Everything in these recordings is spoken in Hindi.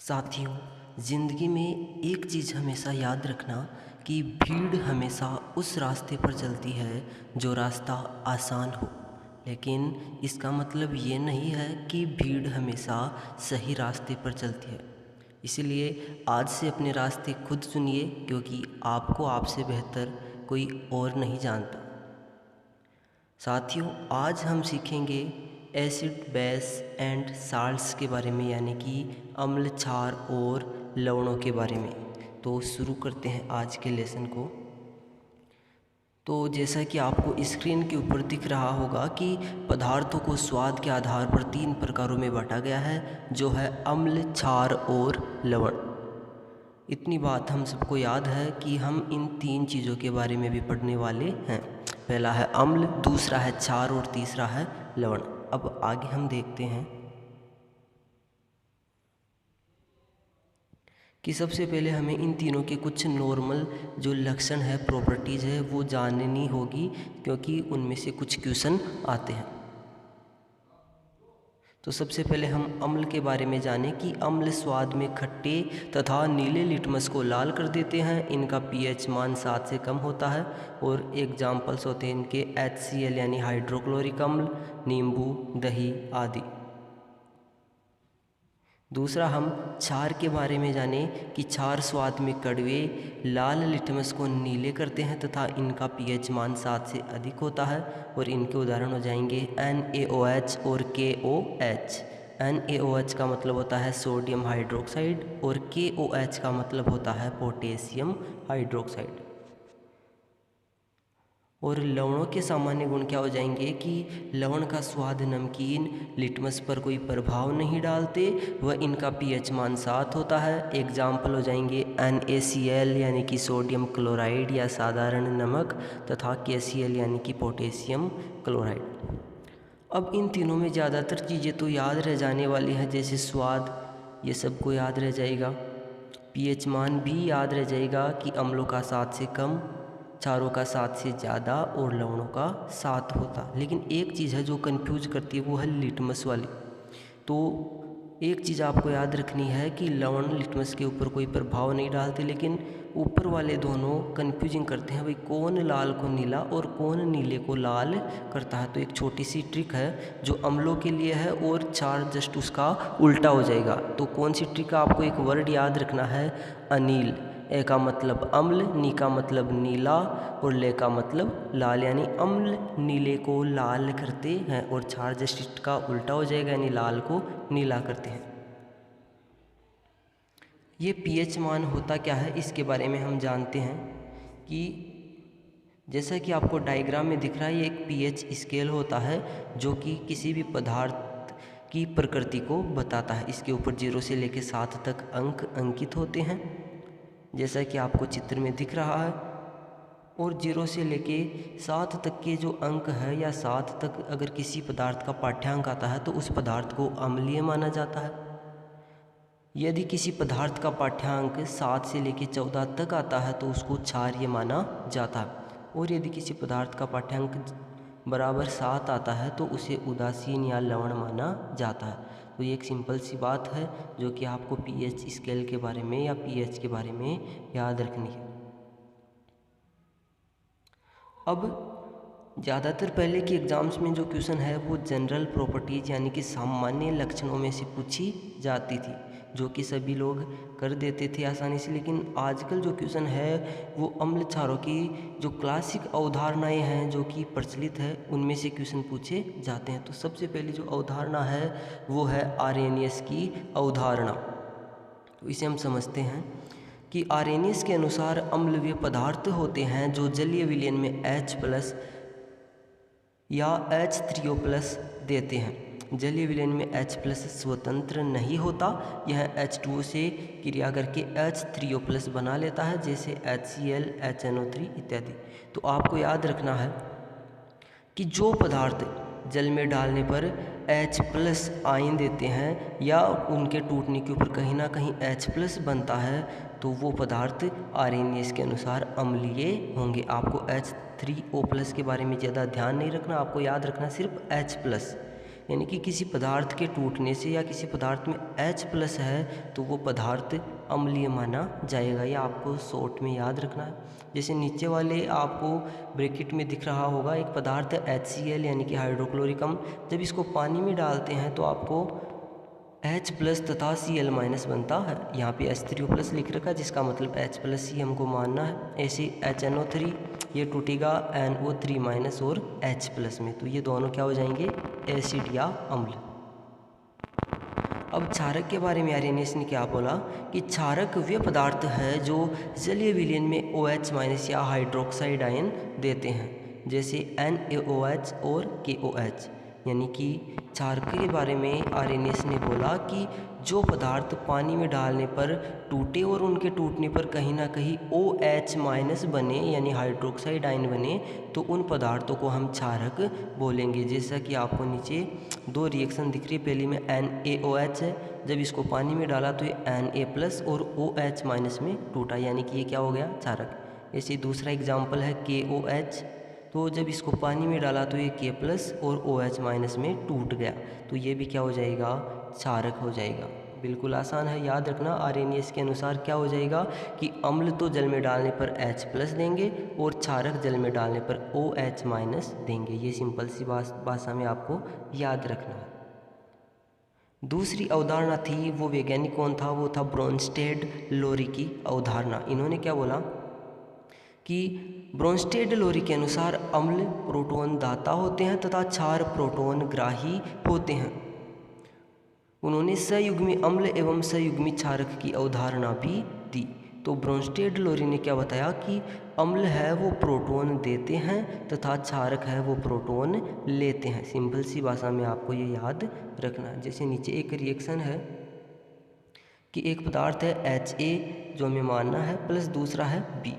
साथियों, ज़िंदगी में एक चीज़ हमेशा याद रखना कि भीड़ हमेशा उस रास्ते पर चलती है जो रास्ता आसान हो। लेकिन इसका मतलब ये नहीं है कि भीड़ हमेशा सही रास्ते पर चलती है। इसलिए आज से अपने रास्ते खुद चुनिए, क्योंकि आपको आपसे बेहतर कोई और नहीं जानता। साथियों, आज हम सीखेंगे एसिड बेस एंड साल्ट्स के बारे में, यानी कि अम्ल, क्षार और लवणों के बारे में। तो शुरू करते हैं आज के लेसन को। तो जैसा कि आपको स्क्रीन के ऊपर दिख रहा होगा कि पदार्थों को स्वाद के आधार पर 3 प्रकारों में बांटा गया है, जो है अम्ल, क्षार और लवण। इतनी बात हम सबको याद है कि हम इन 3 चीज़ों के बारे में भी पढ़ने वाले हैं। पहला है अम्ल, दूसरा है क्षार और तीसरा है लवण। अब आगे हम देखते हैं कि सबसे पहले हमें इन तीनों के कुछ नॉर्मल जो लक्षण है, प्रॉपर्टीज़ है, वो जाननी होगी, क्योंकि उनमें से कुछ क्वेश्चन आते हैं। तो सबसे पहले हम अम्ल के बारे में जानें कि अम्ल स्वाद में खट्टे तथा नीले लिटमस को लाल कर देते हैं। इनका पीएच मान 7 से कम होता है और एग्जाम्पल्स होते हैं इनके HCl यानी हाइड्रोक्लोरिक अम्ल, नींबू, दही आदि। दूसरा, हम क्षार के बारे में जानें कि क्षार स्वाद में कड़वे लाल लिटमस को नीले करते हैं तथा इनका पीएच मान 7 से अधिक होता है और इनके उदाहरण हो जाएंगे NaOH और KOH। NaOH का मतलब होता है सोडियम हाइड्रोक्साइड और KOH का मतलब होता है पोटेशियम हाइड्रोक्साइड। और लवणों के सामान्य गुण क्या हो जाएंगे कि लवण का स्वाद नमकीन लिटमस पर कोई प्रभाव नहीं डालते, वह इनका पीएच मान 7 होता है। एग्जाम्पल हो जाएंगे NaCl यानी कि सोडियम क्लोराइड या साधारण नमक तथा KCl यानी कि पोटेशियम क्लोराइड। अब इन तीनों में ज़्यादातर चीज़ें तो याद रह जाने वाली हैं, जैसे स्वाद, ये सबको याद रह जाएगा। पीएच मान भी याद रह जाएगा कि अम्लों का 7 से कम, क्षारों का 7 से ज़्यादा और लवणों का 7 होता। लेकिन एक चीज़ है जो कंफ्यूज करती है, वो है लिटमस वाली। तो एक चीज़ आपको याद रखनी है कि लवण लिटमस के ऊपर कोई प्रभाव नहीं डालते, लेकिन ऊपर वाले दोनों कंफ्यूजिंग करते हैं, भाई कौन लाल को नीला और कौन नीले को लाल करता है। तो एक छोटी सी ट्रिक है जो अम्लों के लिए है और क्षार जस्ट उसका उल्टा हो जाएगा। तो कौन सी ट्रिक है, आपको एक वर्ड याद रखना है, अनील। ए का मतलब अम्ल, नी का मतलब नीला और ले का मतलब लाल, यानी अम्ल नीले को लाल करते हैं और क्षार जस्ट इसका उल्टा हो जाएगा, यानी लाल को नीला करते हैं। ये पीएच मान होता क्या है, इसके बारे में हम जानते हैं कि जैसा कि आपको डायग्राम में दिख रहा है, ये एक पीएच स्केल होता है जो कि किसी भी पदार्थ की प्रकृति को बताता है। इसके ऊपर 0 से लेकर 7 तक अंक अंकित होते हैं, जैसा कि आपको चित्र में दिख रहा है। और 0 से लेके 7 तक के जो अंक है या 7 तक अगर किसी पदार्थ का पाठ्यांक आता है तो उस पदार्थ को अम्लीय माना जाता है। यदि किसी पदार्थ का पाठ्यांक 7 से लेके 14 तक आता है तो उसको क्षारीय माना जाता है। और यदि किसी पदार्थ का पाठ्यांक बराबर 7 आता है तो उसे उदासीन या लवण माना जाता है। तो ये एक सिंपल सी बात है जो कि आपको पीएच स्केल के बारे में या पीएच के बारे में याद रखनी है। अब ज़्यादातर पहले के एग्ज़ाम्स में जो क्वेश्चन है वो जनरल प्रॉपर्टीज़ यानी कि सामान्य लक्षणों में से पूछी जाती थी, जो कि सभी लोग कर देते थे आसानी से। लेकिन आजकल जो क्वेश्चन है वो अम्ल क्षारों की जो क्लासिक अवधारणाएं हैं जो कि प्रचलित है, उनमें से क्वेश्चन पूछे जाते हैं। तो सबसे पहली जो अवधारणा है वो है आर्रेनियस की अवधारणा। तो इसे हम समझते हैं कि आर्रेनियस के अनुसार अम्ल वे पदार्थ होते हैं जो जलीय विलयन में H+ या H3O+ देते हैं। जलीय विलयन में H+ स्वतंत्र नहीं होता, यह H2O से क्रिया करके H3O+ बना लेता है, जैसे HCl, HNO3 इत्यादि। तो आपको याद रखना है कि जो पदार्थ जल में डालने पर H+ आयन देते हैं या उनके टूटने के ऊपर कहीं ना कहीं H+ बनता है तो वो पदार्थ आर्रेनियस के अनुसार अम्लीय होंगे। आपको H3O+ के बारे में ज़्यादा ध्यान नहीं रखना, आपको याद रखना सिर्फ H+। यानी कि किसी पदार्थ के टूटने से या किसी पदार्थ में H+ है तो वो पदार्थ अम्लीय माना जाएगा। ये आपको शॉर्ट में याद रखना है। जैसे नीचे वाले आपको ब्रैकेट में दिख रहा होगा, एक पदार्थ है HCl यानी कि हाइड्रोक्लोरिक अम्ल। जब इसको पानी में डालते हैं तो आपको H+ तथा Cl- बनता है। यहाँ पे H3O+ लिख रखा है, जिसका मतलब H+C हमको मानना है। ऐसे HNO3 ये टूटेगा NO3- और H+ में, तो ये दोनों क्या हो जाएंगे, एसिड या अम्ल। अब क्षारक के बारे में आर्यनियस ने क्या बोला कि क्षारक वे पदार्थ है जो जलीय विलयन में OH- या हाइड्रोक्साइड आयन देते हैं, जैसे NaOH और KOH। यानी कि क्षारक के बारे में आर्यनियस ने बोला कि जो पदार्थ पानी में डालने पर टूटे और उनके टूटने पर कहीं ना कहीं OH- बने यानी हाइड्रोक्साइड आयन बने, तो उन पदार्थों को हम क्षारक बोलेंगे। जैसा कि आपको नीचे 2 रिएक्शन दिख रही है, पहली में NaOH है, जब इसको पानी में डाला तो ये Na+ और OH- में टूटा, यानी कि ये क्या हो गया, क्षारक। ऐसे दूसरा एग्जाम्पल है KOH, तो जब इसको पानी में डाला तो ये K+ और OH- में टूट गया, तो ये भी क्या हो जाएगा, क्षारक हो जाएगा। बिल्कुल आसान है, याद रखना। आर्यनियस के अनुसार क्या हो जाएगा कि अम्ल तो जल में डालने पर H+ देंगे और क्षारक जल में डालने पर OH- देंगे। ये सिंपल सी भाषा में आपको याद रखना है। दूसरी अवधारणा थी, वो वैज्ञानिक कौन था, वो था ब्रोंस्टेड-लोरी की अवधारणा। इन्होंने क्या बोला कि ब्रोंस्टेड-लोरी के अनुसार अम्ल प्रोटॉन दाता होते हैं तथा क्षार प्रोटॉन ग्राही होते हैं। उन्होंने सयुग्मी अम्ल एवं सयुग्मी क्षारक की अवधारणा भी दी। तो ब्रोंस्टेड-लोरी ने क्या बताया कि अम्ल है वो प्रोटॉन देते हैं तथा क्षारक है वो प्रोटॉन लेते हैं। सिंपल सी भाषा में आपको ये याद रखना है। जैसे नीचे एक रिएक्शन है कि एक पदार्थ है Ha जो हमें मानना है, प्लस दूसरा है B।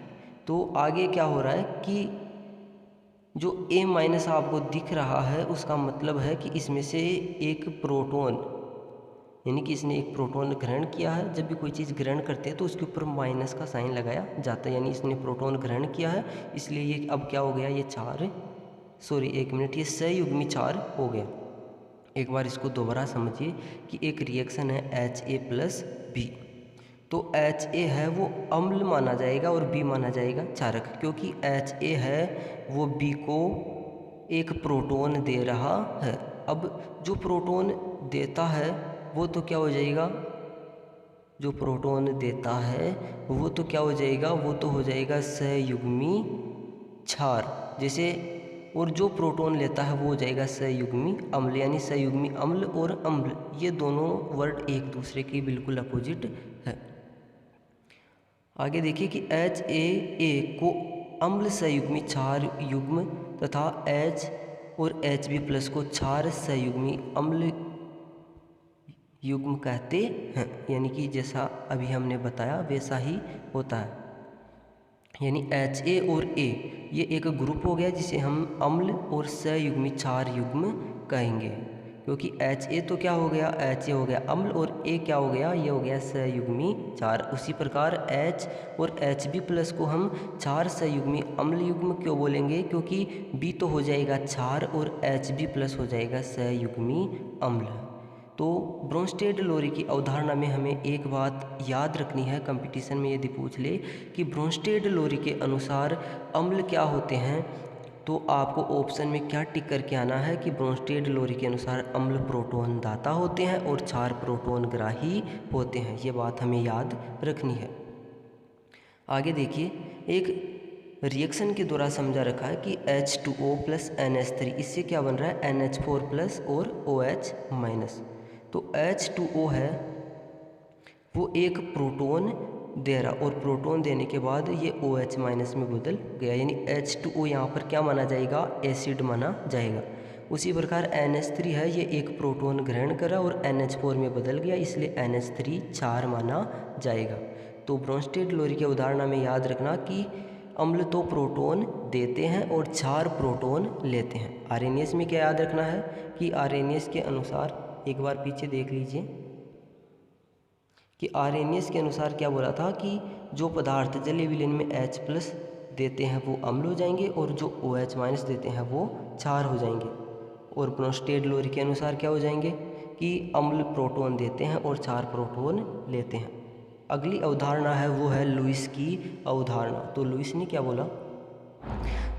तो आगे क्या हो रहा है कि जो A- आपको दिख रहा है उसका मतलब है कि इसमें से एक प्रोटॉन, यानी कि इसने एक प्रोटॉन ग्रहण किया है। जब भी कोई चीज़ ग्रहण करते हैं तो उसके ऊपर माइनस का साइन लगाया जाता है, यानी इसने प्रोटॉन ग्रहण किया है, इसलिए ये अब क्या हो गया, ये ये सयुग्मी क्षार हो गया। एक बार इसको दोबारा समझिए कि एक रिएक्शन है Ha+B, तो Ha है वो अम्ल माना जाएगा और B माना जाएगा क्षारक, क्योंकि Ha है वो B को एक प्रोटॉन दे रहा है। अब जो प्रोटॉन देता है वो तो क्या हो जाएगा, जो प्रोटॉन देता है वो तो क्या हो जाएगा, वो तो हो जाएगा सयुग्मी क्षार। जैसे और जो प्रोटॉन लेता है वो हो जाएगा सयुग्मी अम्ल, यानी सयुग्मी अम्ल और अम्ल ये दोनों वर्ड एक दूसरे के बिल्कुल अपोजिट है। आगे देखिए कि HAA को अम्ल सयुग्मी क्षार युग्म तथा H और Hb+ को क्षार सयुग्मी अम्ल युग्म कहते हैं, यानी कि जैसा अभी हमने बताया वैसा ही होता है। यानी Ha और A ये एक ग्रुप हो गया जिसे हम अम्ल और सयुग्मी क्षार युग्म कहेंगे, क्योंकि Ha तो क्या हो गया, Ha हो गया अम्ल और A क्या हो गया, ये हो गया सयुग्मी क्षार। उसी प्रकार H और Hb+ को हम क्षार सयुग्मी अम्ल युग्म क्यों बोलेंगे, क्योंकि B तो हो जाएगा क्षार और Hb+ हो जाएगा सयुग्मी अम्ल। तो ब्रोंस्टेड-लोरी की अवधारणा में हमें एक बात याद रखनी है, कंपटीशन में यदि पूछ ले कि ब्रोंस्टेड-लोरी के अनुसार अम्ल क्या होते हैं, तो आपको ऑप्शन में क्या टिक करके आना है कि ब्रोंस्टेड-लोरी के अनुसार अम्ल प्रोटॉन दाता होते हैं और क्षार प्रोटॉन ग्राही होते हैं। ये बात हमें याद रखनी है। आगे देखिए, एक रिएक्शन के द्वारा समझा रखा है कि H2O + NH3 इससे क्या बन रहा है, NH4+ और OH-। तो H2O है वो एक प्रोटॉन दे रहा और प्रोटॉन देने के बाद ये OH- में बदल गया, यानी H2O यहाँ पर क्या माना जाएगा, एसिड माना जाएगा। उसी प्रकार NH3 है ये एक प्रोटॉन ग्रहण करा और NH4 में बदल गया, इसलिए NH3 क्षार माना जाएगा। तो ब्रोंस्टेड-लोरी की अवधारणा में याद रखना कि अम्ल तो प्रोटॉन देते हैं और क्षार प्रोटॉन लेते हैं। आर्यनियस में क्या याद रखना है कि आर्यनियस के अनुसार, एक बार पीछे देख लीजिए कि आर्यनियस के अनुसार क्या बोला था कि जो पदार्थ जलीय विलयन में H+ देते हैं वो अम्ल हो जाएंगे और जो OH- देते हैं वो क्षार हो जाएंगे। और ब्रोंस्टेड लोरी के अनुसार क्या हो जाएंगे कि अम्ल प्रोटॉन देते हैं और 4 प्रोटॉन लेते हैं। अगली अवधारणा है वो है लुईस की अवधारणा। तो लुईस ने क्या बोला,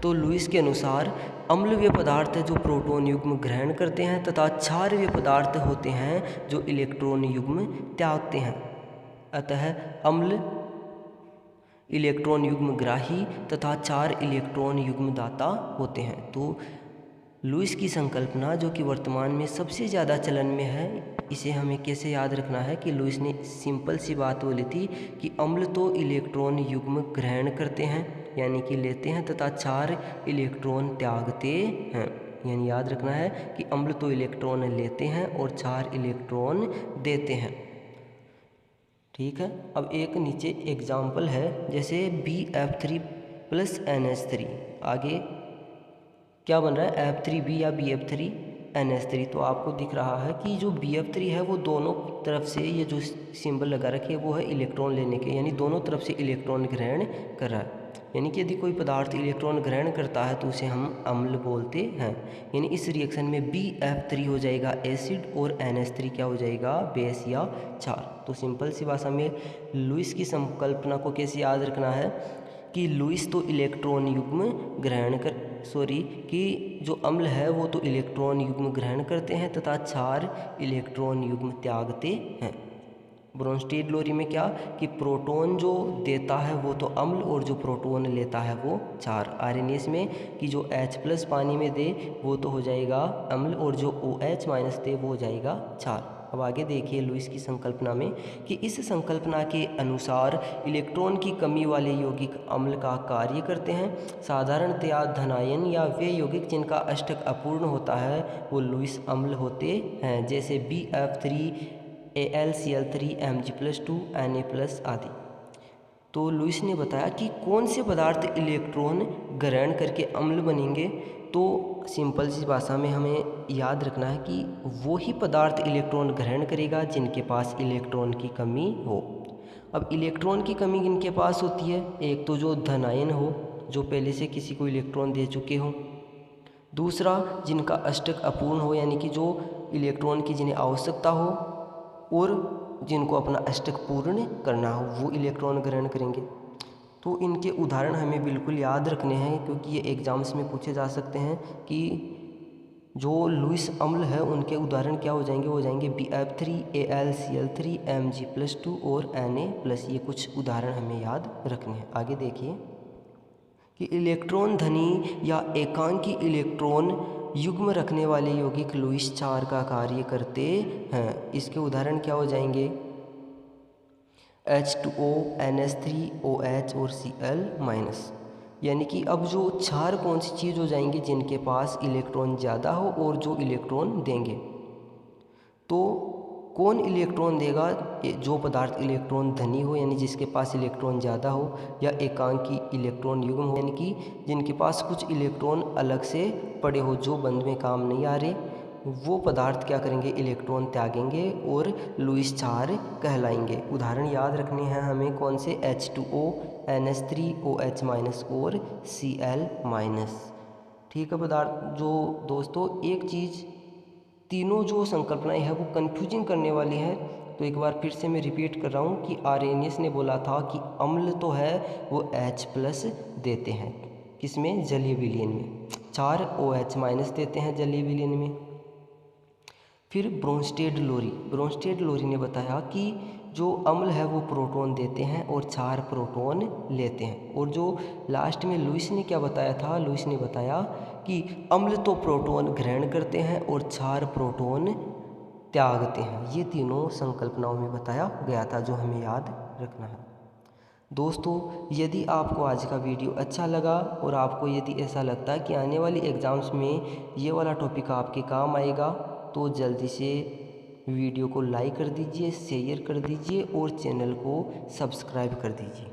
तो लुईस के अनुसार अम्ल वे पदार्थ जो प्रोटॉन युग्म ग्रहण करते हैं तथा क्षार वे पदार्थ होते हैं जो इलेक्ट्रॉन युग्म त्यागते हैं। अतः अम्ल इलेक्ट्रॉन युग्म ग्राही तथा क्षार इलेक्ट्रॉन युग्म दाता होते हैं। तो लुईस की संकल्पना जो कि वर्तमान में सबसे ज़्यादा चलन में है, इसे हमें कैसे याद रखना है कि लुईस ने सिंपल सी बात बोली थी कि अम्ल तो इलेक्ट्रॉन युग्म ग्रहण करते हैं यानी कि लेते हैं तथा 4 इलेक्ट्रॉन त्यागते हैं। यानी याद रखना है कि अम्ल तो इलेक्ट्रॉन लेते हैं और 4 इलेक्ट्रॉन देते हैं। ठीक है, अब एक नीचे एग्जाम्पल है, जैसे BF3 + NH3, आगे क्या बन रहा है F3B या BF3 NH3। तो आपको दिख रहा है कि जो BF3 है वो दोनों तरफ से ये जो सिंबल लगा रखे वो है इलेक्ट्रॉन लेने के, यानी दोनों तरफ से इलेक्ट्रॉन ग्रहण कर रहा है। यानी कि यदि कोई पदार्थ इलेक्ट्रॉन ग्रहण करता है तो उसे हम अम्ल बोलते हैं। यानी इस रिएक्शन में BF3 हो जाएगा एसिड और NH3 क्या हो जाएगा बेस या क्षार। तो सिंपल सी भाषा में लुईस की संकल्पना को कैसे याद रखना है कि लुईस तो इलेक्ट्रॉन युग्म ग्रहण कर कि जो अम्ल है वो तो इलेक्ट्रॉन युग्म ग्रहण करते हैं तथा 4 इलेक्ट्रॉन युग्म त्यागते हैं। ब्रोंस्टेड लोरी में क्या कि प्रोटॉन जो देता है वो तो अम्ल और जो प्रोटॉन लेता है वो 4। आर्यनीस में कि जो H+ पानी में दे वो तो हो जाएगा अम्ल और जो OH- दे वो हो जाएगा 4। अब आगे देखिए लुईस की संकल्पना में कि इस संकल्पना के अनुसार इलेक्ट्रॉन की कमी वाले यौगिक अम्ल का कार्य करते हैं। साधारणतया धनायन या वे यौगिक जिनका अष्टक अपूर्ण होता है वो लुईस अम्ल होते हैं, जैसे BF3 AlCl3 Mg+2 Na+ आदि। तो लुईस ने बताया कि कौन से पदार्थ इलेक्ट्रॉन ग्रहण करके अम्ल बनेंगे। तो सिंपल सी भाषा में हमें याद रखना है कि वो ही पदार्थ इलेक्ट्रॉन ग्रहण करेगा जिनके पास इलेक्ट्रॉन की कमी हो। अब इलेक्ट्रॉन की कमी किनके पास होती है, एक तो जो धनायन हो जो पहले से किसी को इलेक्ट्रॉन दे चुके हों, दूसरा जिनका अष्टक अपूर्ण हो यानी कि जो इलेक्ट्रॉन की जिन्हें आवश्यकता हो, और जिनको अपना अष्टक पूर्ण करना हो वो इलेक्ट्रॉन ग्रहण करेंगे। तो इनके उदाहरण हमें बिल्कुल याद रखने हैं क्योंकि ये एग्जाम्स में पूछे जा सकते हैं कि जो लुईस अम्ल है उनके उदाहरण क्या हो जाएंगे, हो जाएंगे BF3 AlCl3 Mg+2 और Na+। ये कुछ उदाहरण हमें याद रखने हैं। आगे देखिए कि इलेक्ट्रॉन धनी या एकांकी इलेक्ट्रॉन युग्म रखने वाले यौगिक लुईस 4 का कार्य करते हैं। इसके उदाहरण क्या हो जाएंगे H2O NH3 OH और Cl-। यानी कि अब जो 4 कौन सी चीज़ हो जाएंगी जिनके पास इलेक्ट्रॉन ज़्यादा हो और जो इलेक्ट्रॉन देंगे। तो कौन इलेक्ट्रॉन देगा, जो पदार्थ इलेक्ट्रॉन धनी हो यानी जिसके पास इलेक्ट्रॉन ज़्यादा हो, या एकांकी इलेक्ट्रॉन युग्म हो यानी कि जिनके पास कुछ इलेक्ट्रॉन अलग से पड़े हो जो बंद में काम नहीं आ रहे, वो पदार्थ क्या करेंगे इलेक्ट्रॉन त्यागेंगे और लुईस 4 कहलाएंगे। उदाहरण याद रखने हैं हमें कौन से H2O NH3 OH- और Cl-। ठीक है पदार्थ जो दोस्तों, एक चीज़ तीनों जो संकल्पनाएं हैं वो कन्फ्यूजिंग करने वाली है। तो एक बार फिर से मैं रिपीट कर रहा हूँ कि आर्यनियस ने बोला था कि अम्ल तो है वो H+ देते हैं, किसमें जलीय विलयन में, 4 OH- देते हैं जलीय विलयन में। फिर ब्रोंस्टेड लोरी ने बताया कि जो अम्ल है वो प्रोटॉन देते हैं और 4 प्रोटॉन लेते हैं। और जो लास्ट में लुईस ने क्या बताया था, लुईस ने बताया कि अम्ल तो प्रोटॉन ग्रहण करते हैं और 4 प्रोटॉन त्यागते हैं। ये तीनों संकल्पनाओं में बताया गया था जो हमें याद रखना है। दोस्तों यदि आपको आज का वीडियो अच्छा लगा और आपको यदि ऐसा लगता है कि आने वाली एग्ज़ाम्स में ये वाला टॉपिक आपके काम आएगा तो जल्दी से वीडियो को लाइक कर दीजिए, शेयर कर दीजिए और चैनल को सब्सक्राइब कर दीजिए।